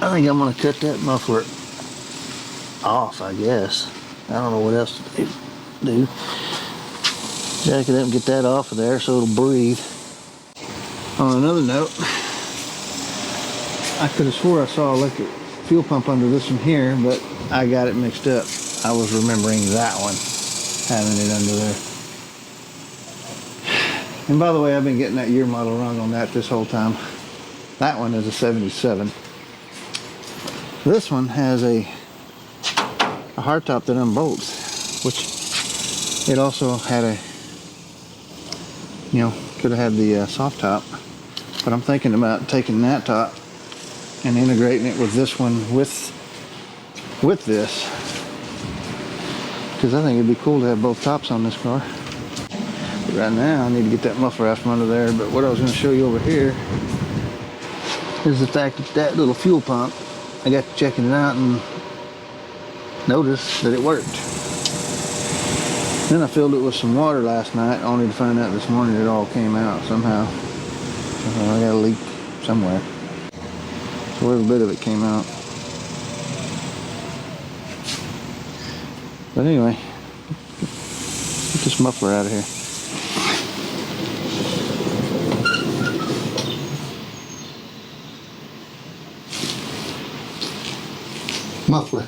I think I'm gonna cut that muffler off, I guess. I don't know what else to do. Jack it up and get that off of there so it'll breathe. On another note, I could have swore I saw an electric fuel pump under this one here, but I got it mixed up. I was remembering that one, having it under there. And by the way, I've been getting that year model wrong on that this whole time. That one is a 77. This one has a hardtop that unbolts, which it also had a, could have had the soft top. But I'm thinking about taking that top and integrating it with this one with this, because I think it'd be cool to have both tops on this car. But right now I need to get that muffler out from under there. But what I was going to show you over here is the fact that that little fuel pump, I got to checking it out and noticed that it worked. Then I filled it with some water last night, only to find out this morning it all came out somehow. I got a leak somewhere. So every bit of it came out. But anyway, get this muffler out of here. Muffler.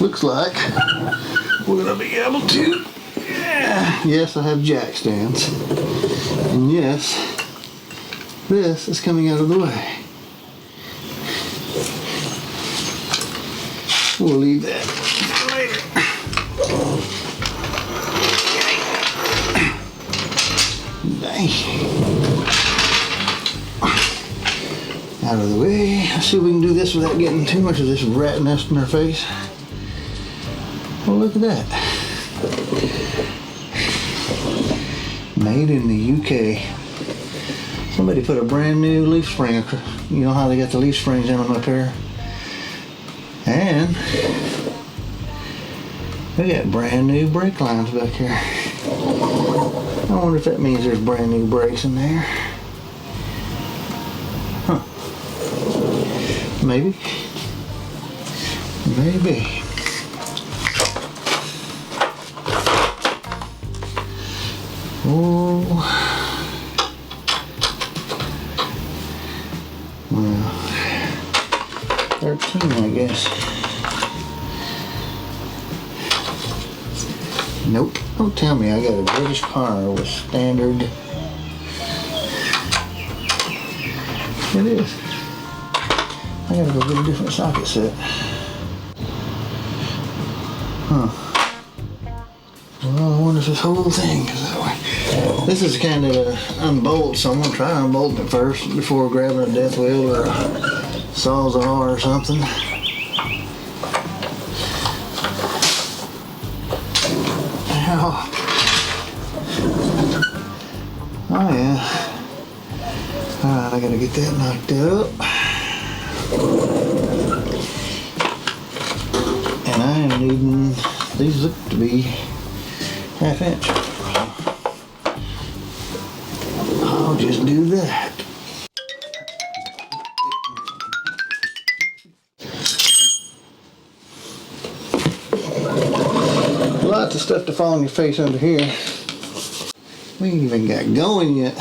Looks like we're gonna be able to. Yes, I have jack stands. And yes, this is coming out of the way. We'll leave that for later. Dang. Out of the way. Let's see if we can do this without getting too much of this rat nest in our face. Well, look at that. Made in the UK. Somebody put a brand new leaf spring. You know how they got the leaf springs in them up here? And they got brand new brake lines back here. I wonder if that means there's brand new brakes in there. Huh. Maybe. Maybe. Oh. Well, 13, I guess. Nope. Don't tell me I got a British car with standard. It is. I gotta go get a different socket set. Huh. Well, I wonder if this whole thing is that way. This is kind of a unbolt, so I'm gonna try unbolting it first before grabbing a death wheel or a sawzall or something. Ow. Oh yeah. Alright, I gotta get that knocked up. And I am needing, these look to be 1/2 inch. I'll just do that. Lots of stuff to fall on your face under here. We ain't even got going yet.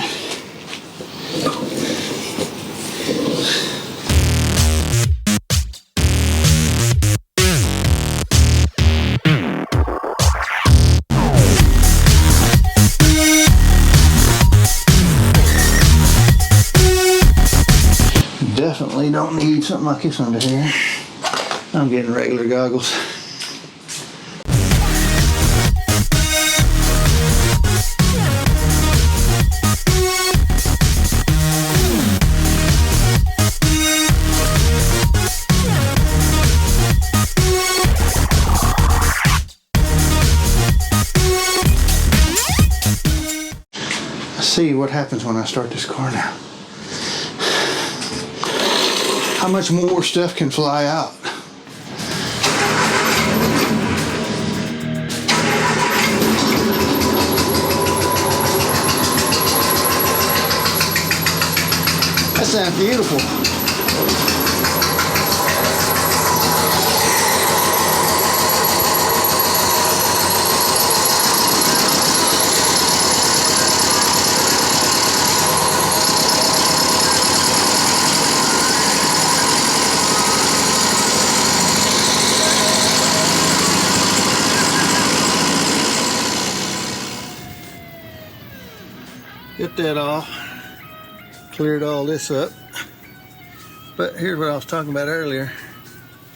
Definitely don't need something like this under here. I'm getting regular goggles. See what happens when I start this car now. How much more stuff can fly out? sounds beautiful. Get that off. Cleared all this up. But here's what I was talking about earlier.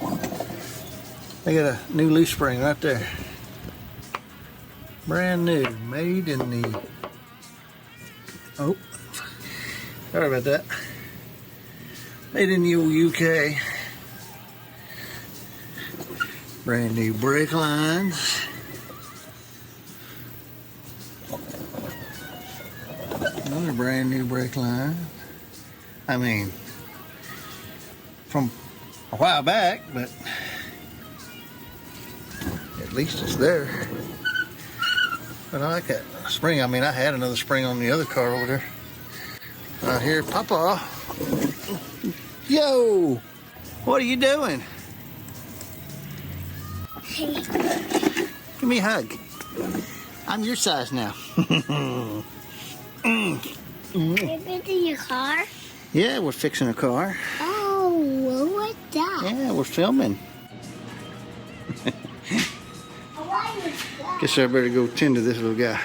I got a new leaf spring right there. Brand new. Made in the... Oh. Sorry about that. Made in the old UK. Brand new brake lines. Another brand new brake line. I mean, from a while back, but at least it's there. But I like that spring. I mean, I had another spring on the other car over there. Right here, Papa. Yo! What are you doing? Hey. Give me a hug. I'm your size now. Are you fixing your car? Yeah, we're fixing a car. Oh, what was that? Yeah, we're filming. Guess I better go tend to this little guy.